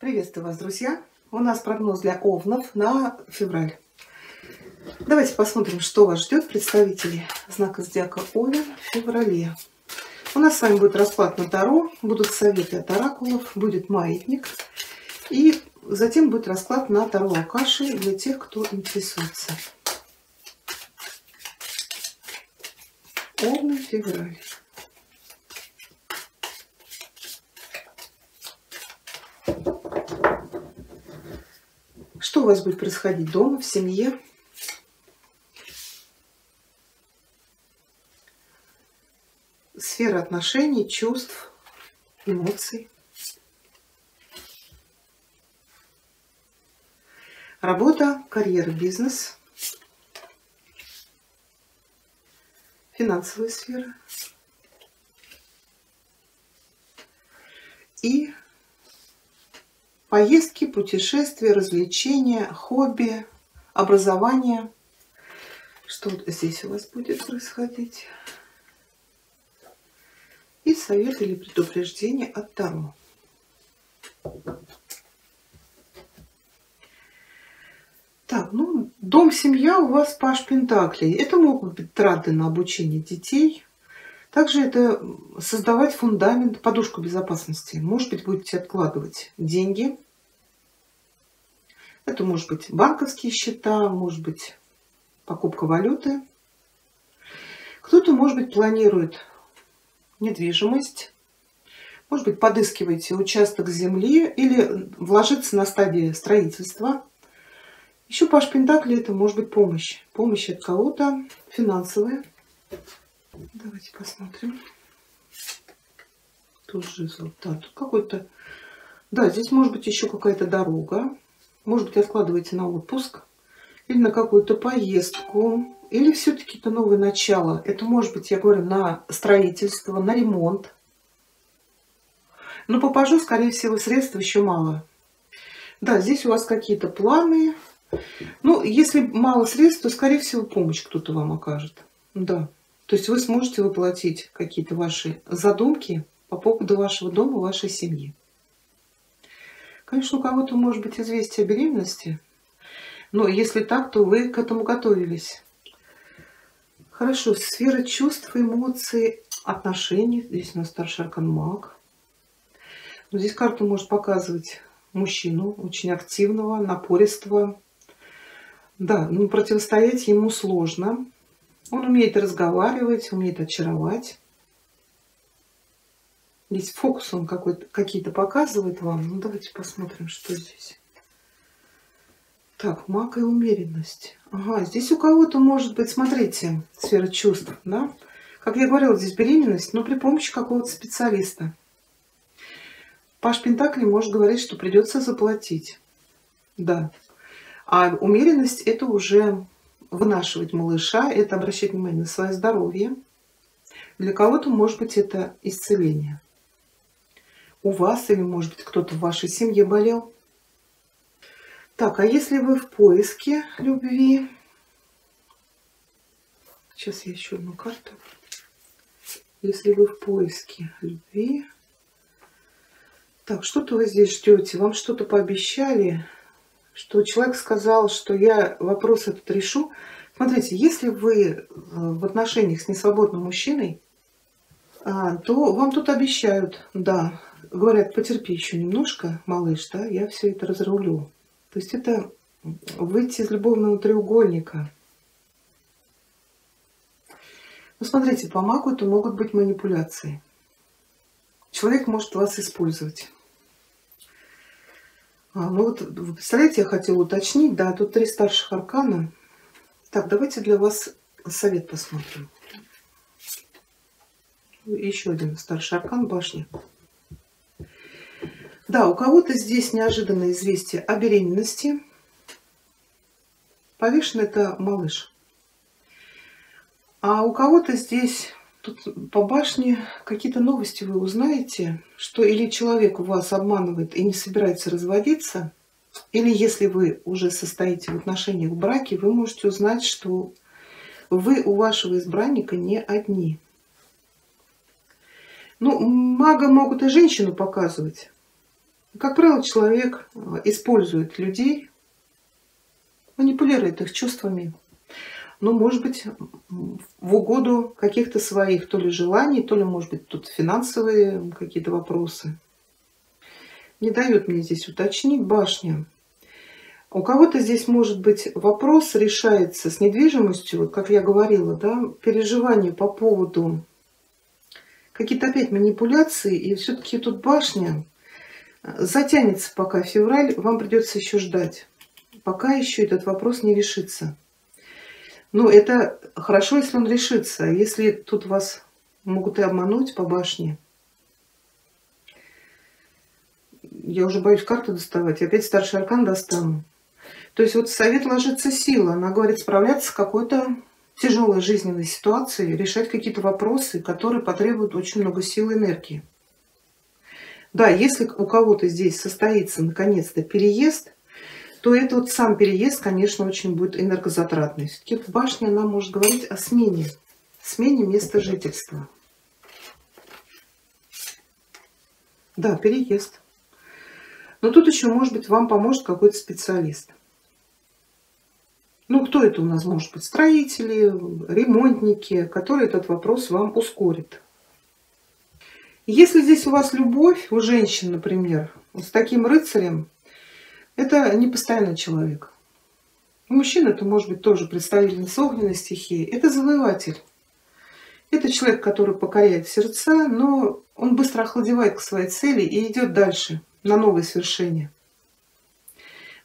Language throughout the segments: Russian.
Приветствую вас, друзья! У нас прогноз для овнов на февраль. Давайте посмотрим, что вас ждет, представители знака зодиака Овен в феврале. У нас с вами будет расклад на Таро, будут советы от оракулов, будет маятник. И затем будет расклад на Таро Акаши для тех, кто интересуется. Овны, февраль. Что у вас будет происходить дома, в семье? Сфера отношений, чувств, эмоций. Работа, карьера, бизнес. Финансовая сфера. И поездки, путешествия, развлечения, хобби, образование. Что вот здесь у вас будет происходить? И совет или предупреждение от Таро. Так, дом, семья у вас Паж Пентаклей. Это могут быть траты на обучение детей. Также это создавать фундамент, подушку безопасности. Может быть, будете откладывать деньги. Это может быть банковские счета, может быть покупка валюты. Кто-то, может быть, планирует недвижимость. Может быть, подыскиваете участок земли или вложиться на стадии строительства. Еще Паж Пентаклей — это может быть помощь. Помощь от кого-то, финансовая. Давайте посмотрим. Тут жезл. Да, тут какой-то... Да, здесь может быть еще какая-то дорога. Может быть, откладываете на отпуск. Или на какую-то поездку. Или все-таки это новое начало. Это может быть, я говорю, на строительство, на ремонт. Но по пажу, скорее всего, средств еще мало. Да, здесь у вас какие-то планы. Если мало средств, то, скорее всего, помощь кто-то вам окажет. Да. То есть вы сможете воплотить какие-то ваши задумки по поводу вашего дома, вашей семьи. Конечно, у кого-то может быть известие о беременности. Но если так, то вы к этому готовились. Хорошо. Сфера чувств, эмоций, отношений. Здесь у нас старший аркан Маг. Но здесь карта может показывать мужчину очень активного, напористого. Да, но противостоять ему сложно. Он умеет разговаривать, умеет очаровать. Здесь фокус он какие-то показывает вам. Давайте посмотрим, что здесь. Так, маг и умеренность. Ага, здесь у кого-то может быть, смотрите, сфера чувств, да? Как я говорила, здесь беременность, но при помощи какого-то специалиста. Паж Пентаклей может говорить, что придется заплатить. Да. А умеренность — это уже вынашивать малыша, это обращать внимание на свое здоровье. Для кого-то, может быть, это исцеление. У вас или, может быть, кто-то в вашей семье болел. Так, а если вы в поиске любви... Сейчас я еще одну карту. Если вы в поиске любви... Так, что-то вы здесь ждете. Вам что-то пообещали, что человек сказал, что я вопрос этот решу. Смотрите, если вы в отношениях с несвободным мужчиной, то вам тут обещают, да, говорят, потерпи еще немножко, малыш, да, я все это разрулю. То есть это выйти из любовного треугольника. Смотрите, по магу это могут быть манипуляции. Человек может вас использовать. Вы представляете, я хотела уточнить, да, тут 3 старших аркана. Так, давайте для вас совет посмотрим. Еще один старший аркан — башня. Да, у кого-то здесь неожиданное известие о беременности. Повешен — это малыш. А у кого-то здесь, тут по башне, какие-то новости вы узнаете, что или человек вас обманывает и не собирается разводиться, или если вы уже состоите в отношениях в браке, вы можете узнать, что вы у вашего избранника не одни. Мага могут и женщину показывать. Как правило, человек использует людей, манипулирует их чувствами, но, может быть, в угоду каких-то своих то ли желаний, то ли, может быть, тут финансовые какие-то вопросы. Не дает мне здесь уточнить башня. У кого-то здесь, может быть, вопрос решается с недвижимостью, вот как я говорила, да, переживания по поводу какие-то опять манипуляции, и все-таки тут башня затянется пока февраль, вам придется еще ждать, пока еще этот вопрос не решится. Ну, это хорошо, если он решится. Если тут вас могут и обмануть по башне. Я уже боюсь карты доставать. Опять старший аркан достану. То есть вот в совет ложится сила. Она говорит справляться с какой-то тяжелой жизненной ситуацией, решать какие-то вопросы, которые потребуют очень много сил и энергии. Да, если у кого-то здесь состоится наконец-то переезд, то это вот сам переезд, конечно, очень будет энергозатратный. Все-таки башня, она может говорить о смене места жительства. Да, переезд. Но тут еще, может быть, вам поможет какой-то специалист. Ну, кто это у нас может быть? Строители, ремонтники, которые этот вопрос вам ускорит. Если здесь у вас любовь, у женщин, например, с таким рыцарем, это не постоянный человек. Мужчина, это может быть тоже представительница огненной стихии. Это завоеватель. Это человек, который покоряет сердца, но он быстро охладевает к своей цели и идет дальше, на новые свершения.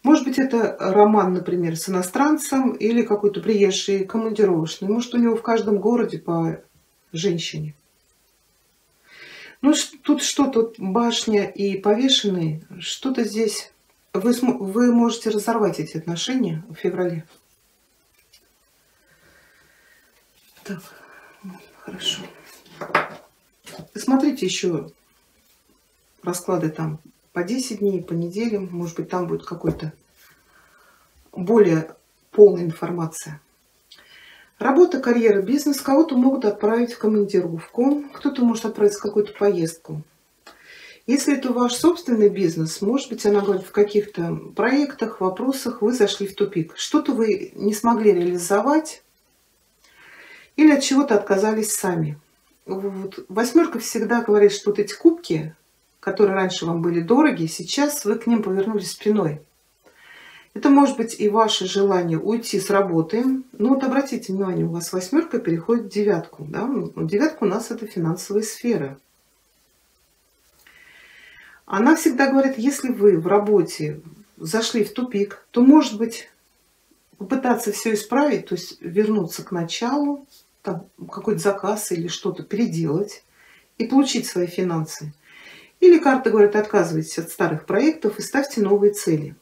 Может быть, это роман, например, с иностранцем или какой-то приезжий командировочный. Может, у него в каждом городе по женщине. Ну, тут что-то, башня и повешенный, что-то здесь... Вы можете разорвать эти отношения в феврале. Так, хорошо. Посмотрите еще расклады там по 10 дней, по неделям. Может быть, там будет какой-то более полная информация. Работа, карьера, бизнес. Кого-то могут отправить в командировку, кто-то может отправить в какую-то поездку. Если это ваш собственный бизнес, может быть, она говорит, в каких-то проектах, вопросах вы зашли в тупик. Что-то вы не смогли реализовать или от чего-то отказались сами. Вот. Восьмерка всегда говорит, что вот эти кубки, которые раньше вам были дороги, сейчас вы к ним повернулись спиной. Это может быть и ваше желание уйти с работы. Но вот обратите внимание, у вас восьмерка переходит в девятку. Да? Девятка у нас это финансовая сфера. Она всегда говорит, если вы в работе зашли в тупик, то, может быть, попытаться все исправить, то есть вернуться к началу, какой-то заказ или что-то переделать и получить свои финансы. Или карта говорит, отказывайтесь от старых проектов и ставьте новые цели.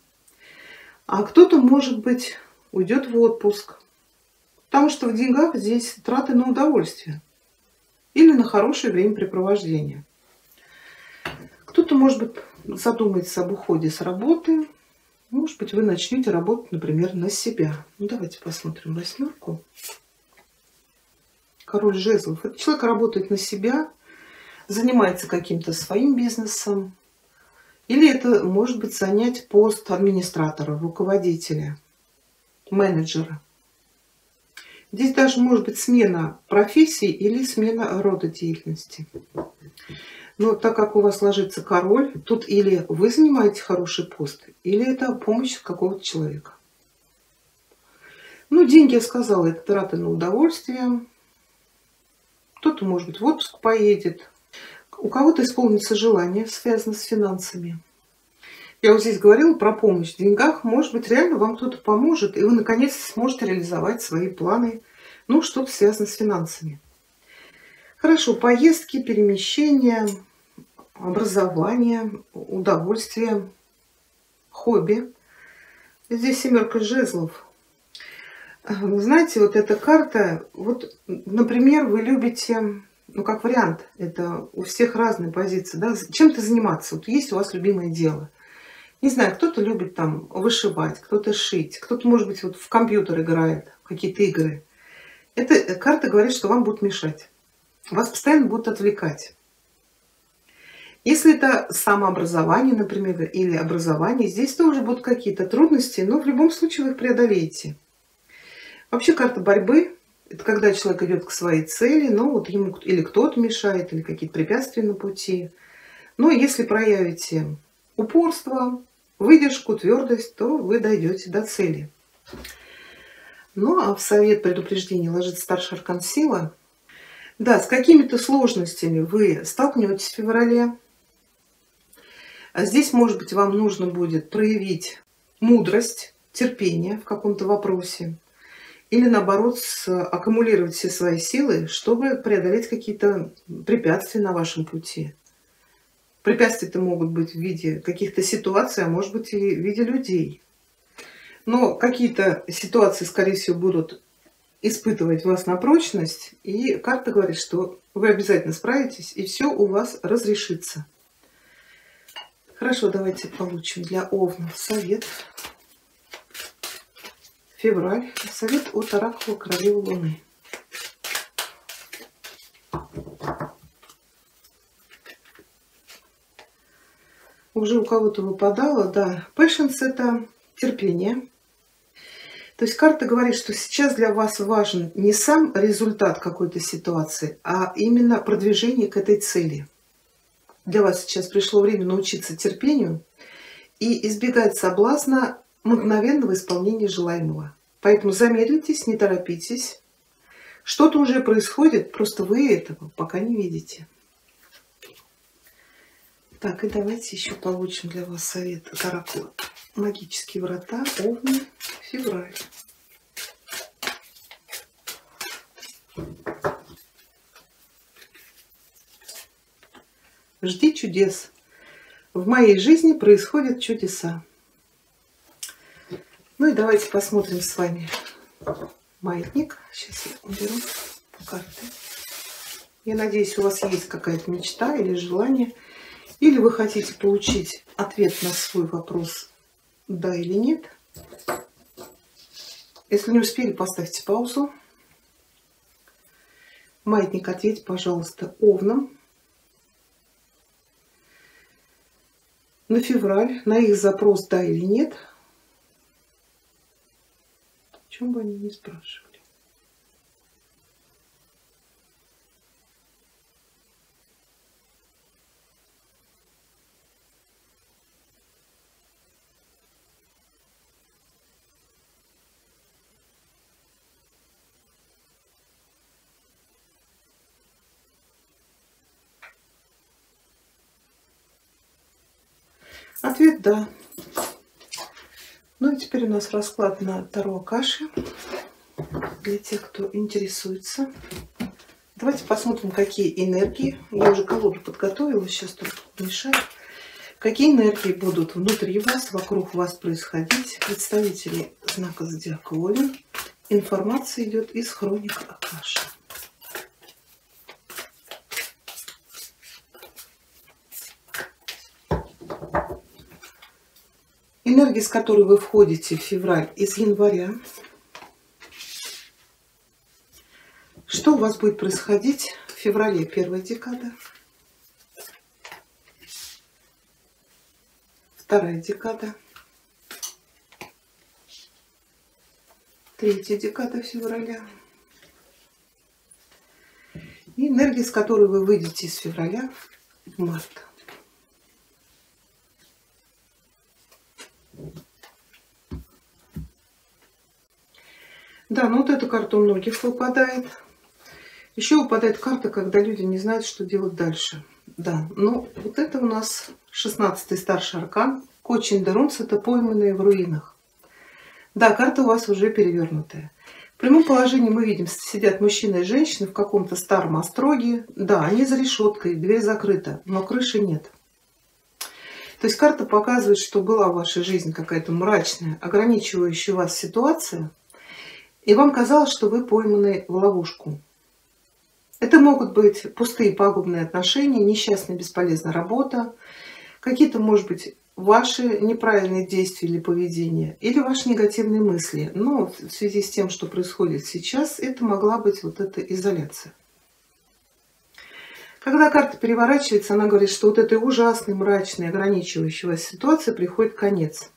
А кто-то, может быть, уйдет в отпуск, потому что в деньгах здесь траты на удовольствие или на хорошее времяпрепровождение. Кто-то, может быть, задумается об уходе с работы. Может быть, вы начнете работать, например, на себя. Ну, давайте посмотрим восьмерку. Король жезлов. Этот человек работает на себя, занимается каким-то своим бизнесом. Или это может быть занять пост администратора, руководителя, менеджера. Здесь даже может быть смена профессии или смена рода деятельности. Но так как у вас ложится король, тут или вы занимаете хороший пост, или это помощь какого-то человека. Ну, деньги, я сказала, это траты на удовольствие. Кто-то, может быть, в отпуск поедет. У кого-то исполнится желание, связанное с финансами. Я вот здесь говорила про помощь в деньгах. Может быть, реально вам кто-то поможет, и вы, наконец, сможете реализовать свои планы. Ну, что-то связано с финансами. Хорошо, поездки, перемещения, образование, удовольствие, хобби. Здесь семерка жезлов. Вы знаете, вот эта карта, вот, например, вы любите, ну, как вариант, это у всех разные позиции, да, чем-то заниматься. Вот есть у вас любимое дело. Не знаю, кто-то любит там вышивать, кто-то шить, кто-то, может быть, вот в компьютер играет, какие-то игры. Эта карта говорит, что вам будут мешать. Вас постоянно будут отвлекать. Если это самообразование, например, или образование, здесь тоже будут какие-то трудности, но в любом случае вы их преодолеете. Вообще карта борьбы — это когда человек идет к своей цели, но вот ему или кто-то мешает, или какие-то препятствия на пути. Но если проявите упорство, выдержку, твердость, то вы дойдете до цели. Ну а в совет предупреждения ложится старший аркан сила. Да, с какими-то сложностями вы столкнетесь в феврале. А здесь, может быть, вам нужно будет проявить мудрость, терпение в каком-то вопросе. Или, наоборот, аккумулировать все свои силы, чтобы преодолеть какие-то препятствия на вашем пути. Препятствия-то могут быть в виде каких-то ситуаций, а может быть и в виде людей. Но какие-то ситуации, скорее всего, будут испытывать вас на прочность. И карта говорит, что вы обязательно справитесь, и все у вас разрешится. Хорошо, давайте получим для Овнов совет. Февраль. Совет от оракула Королевы Луны. Уже у кого-то выпадало, да. Patience — это терпение. То есть карта говорит, что сейчас для вас важен не сам результат какой-то ситуации, а именно продвижение к этой цели. Для вас сейчас пришло время научиться терпению и избегать соблазна мгновенного исполнения желаемого. Поэтому замедлитесь, не торопитесь. Что-то уже происходит, просто вы этого пока не видите. Так, и давайте еще получим для вас совет от оракула. Магические врата, Овны, февраль. Жди чудес. В моей жизни происходят чудеса. Ну и давайте посмотрим с вами маятник. Сейчас я уберу карты. Я надеюсь, у вас есть какая-то мечта или желание. Или вы хотите получить ответ на свой вопрос, да или нет. Если не успели, поставьте паузу. Маятник, ответь, пожалуйста, Овнам на февраль, на их запрос, да или нет. О чем бы они ни спрашивали. Ответ да. Ну и теперь у нас расклад на Таро Акаши для тех, кто интересуется. Давайте посмотрим, какие энергии. Я уже колоду подготовила, сейчас тут мешаю. Какие энергии будут внутри вас, вокруг вас происходить. Представители знака зодиака Овен. Информация идет из хроник Акаши. Энергия, с которой вы входите в февраль из января. Что у вас будет происходить в феврале? Первая декада. Вторая декада. Третья декада февраля. И энергия, с которой вы выйдете из февраля в март. Да, ну вот эта карта у многих выпадает. Еще выпадает карта, когда люди не знают, что делать дальше. Да, ну вот это у нас 16-й старший аркан. Кочин де Рунс — это пойманные в руинах. Да, карта у вас уже перевернутая. В прямом положении мы видим, сидят мужчина и женщина в каком-то старом остроге. Да, они за решеткой, дверь закрыта, но крыши нет. То есть карта показывает, что была в вашей жизни какая-то мрачная, ограничивающая вас ситуация, и вам казалось, что вы пойманы в ловушку. Это могут быть пустые пагубные отношения, несчастная бесполезная работа, какие-то, может быть, ваши неправильные действия или поведение, или ваши негативные мысли. Но в связи с тем, что происходит сейчас, это могла быть вот эта изоляция. Когда карта переворачивается, она говорит, что вот этой ужасной, мрачной, ограничивающей вас ситуации приходит конец.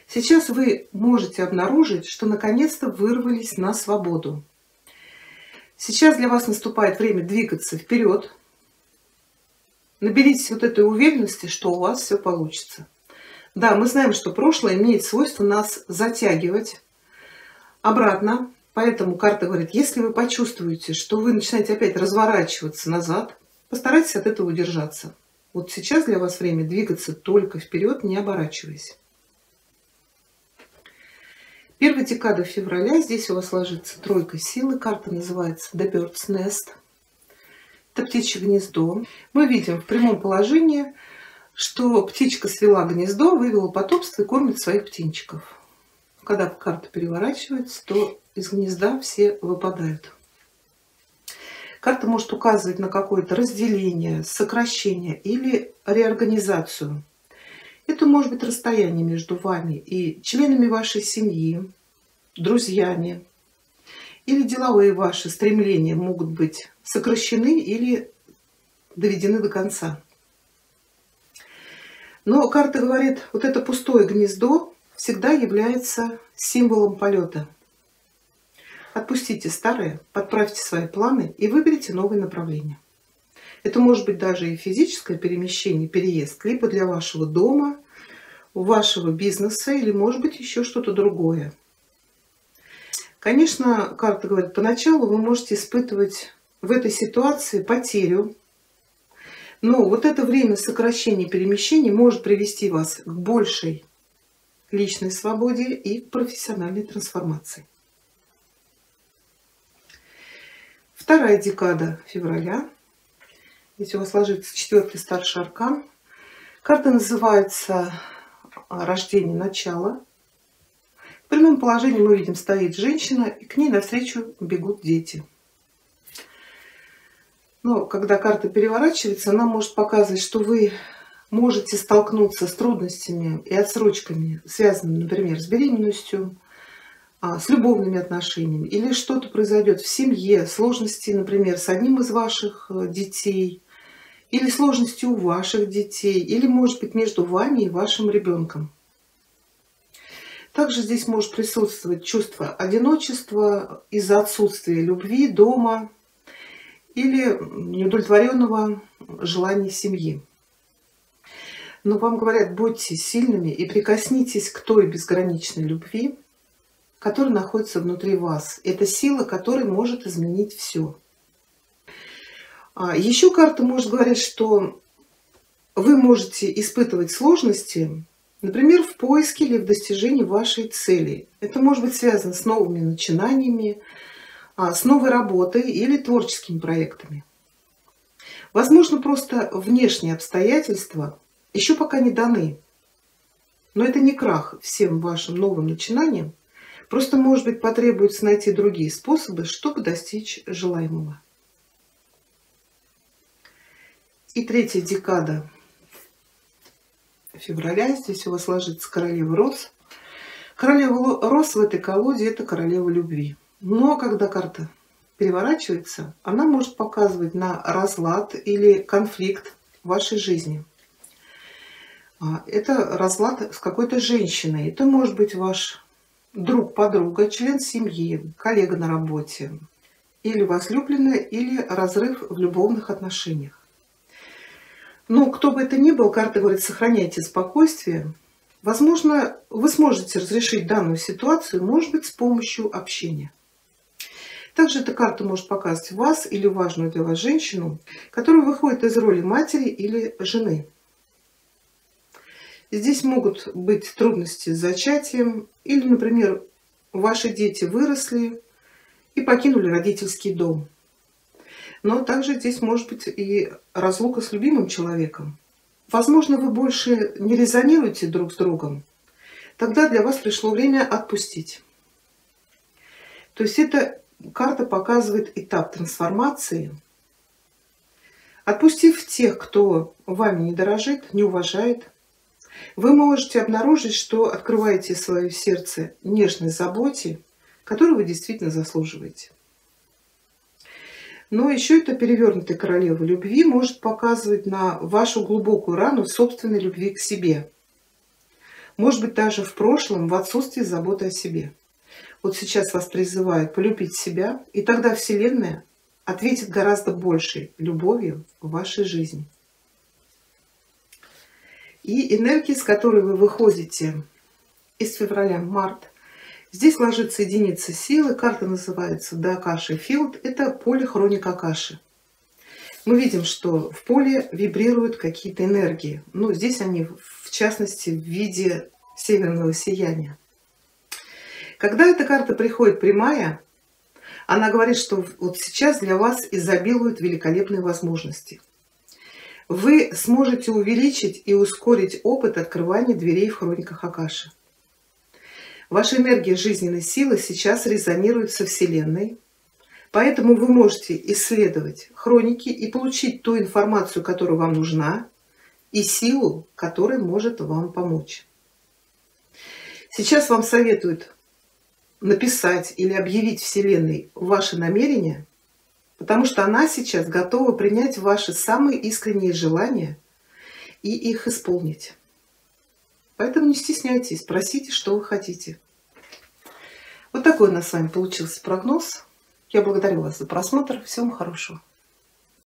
Сейчас вы можете обнаружить, что наконец-то вырвались на свободу. Сейчас для вас наступает время двигаться вперед. Наберитесь вот этой уверенности, что у вас все получится. Да, мы знаем, что прошлое имеет свойство нас затягивать обратно. Поэтому карта говорит, если вы почувствуете, что вы начинаете опять разворачиваться назад, постарайтесь от этого удержаться. Вот сейчас для вас время двигаться только вперед, не оборачиваясь. Первая декада февраля, здесь у вас ложится тройка силы. Карта называется The Bird's Nest. Это птичье гнездо. Мы видим в прямом положении, что птичка свела гнездо, вывела потомство и кормит своих птенчиков. Когда карта переворачивается, то из гнезда все выпадают. Карта может указывать на какое-то разделение, сокращение или реорганизацию. Это может быть расстояние между вами и членами вашей семьи, друзьями. Или деловые ваши стремления могут быть сокращены или доведены до конца. Но карта говорит, вот это пустое гнездо всегда является символом полета. Отпустите старое, подправьте свои планы и выберите новые направления. Это может быть даже и физическое перемещение, переезд, либо для вашего дома, вашего бизнеса, или может быть еще что-то другое. Конечно, карта говорит, поначалу вы можете испытывать в этой ситуации потерю, но вот это время сокращения перемещений может привести вас к большей личной свободе и к профессиональной трансформации. Вторая декада февраля. Здесь у вас ложится 4-й старший аркан. Карта называется «Рождение начала». В прямом положении мы видим, стоит женщина, и к ней навстречу бегут дети. Но когда карта переворачивается, она может показывать, что вы можете столкнуться с трудностями и отсрочками, связанными, например, с беременностью, с любовными отношениями, или что-то произойдет в семье, сложности, например, с одним из ваших детей, или сложности у ваших детей, или, может быть, между вами и вашим ребенком. Также здесь может присутствовать чувство одиночества из-за отсутствия любви дома или неудовлетворенного желания семьи. Но вам говорят, будьте сильными и прикоснитесь к той безграничной любви, которая находится внутри вас. Это сила, которая может изменить все. Еще карта может говорить, что вы можете испытывать сложности, например, в поиске или в достижении вашей цели. Это может быть связано с новыми начинаниями, с новой работой или творческими проектами. Возможно, просто внешние обстоятельства еще пока не даны. Но это не крах всем вашим новым начинаниям. Просто, может быть, потребуется найти другие способы, чтобы достичь желаемого. И третья декада февраля. Здесь у вас ложится королева роз. Королева роз в этой колоде — это королева любви. Но когда карта переворачивается, она может показывать на разлад или конфликт в вашей жизни. Это разлад с какой-то женщиной. Это может быть ваш друг, подруга, член семьи, коллега на работе, или возлюбленная, или разрыв в любовных отношениях. Но кто бы это ни был, карта говорит, сохраняйте спокойствие. Возможно, вы сможете разрешить данную ситуацию, может быть, с помощью общения. Также эта карта может показывать вас или важную для вас женщину, которая выходит из роли матери или жены. Здесь могут быть трудности с зачатием, или, например, ваши дети выросли и покинули родительский дом. Но также здесь может быть и разлука с любимым человеком. Возможно, вы больше не резонируете друг с другом. Тогда для вас пришло время отпустить. То есть эта карта показывает этап трансформации. Отпустив тех, кто вами не дорожит, не уважает, вы можете обнаружить, что открываете свое сердце нежной заботе, которую вы действительно заслуживаете. Но еще эта перевернутая королева любви может показывать на вашу глубокую рану собственной любви к себе. Может быть, даже в прошлом, в отсутствии заботы о себе. Вот сейчас вас призывает полюбить себя, и тогда Вселенная ответит гораздо большей любовью в вашей жизни. И энергии, с которой вы выходите из февраля в март, здесь ложится единица силы, карта называется The Akashic Field, это поле хроник Акаши. Мы видим, что в поле вибрируют какие-то энергии. Ну, здесь они, в частности, в виде северного сияния. Когда эта карта приходит прямая, она говорит, что вот сейчас для вас изобилуют великолепные возможности. Вы сможете увеличить и ускорить опыт открывания дверей в хрониках Акаши. Ваша энергия жизненной силы сейчас резонирует со Вселенной, поэтому вы можете исследовать хроники и получить ту информацию, которая вам нужна, и силу, которая может вам помочь. Сейчас вам советуют написать или объявить Вселенной ваши намерения, потому что она сейчас готова принять ваши самые искренние желания и их исполнить. Поэтому не стесняйтесь, просите, что вы хотите. Вот такой у нас с вами получился прогноз. Я благодарю вас за просмотр. Всего вам хорошего.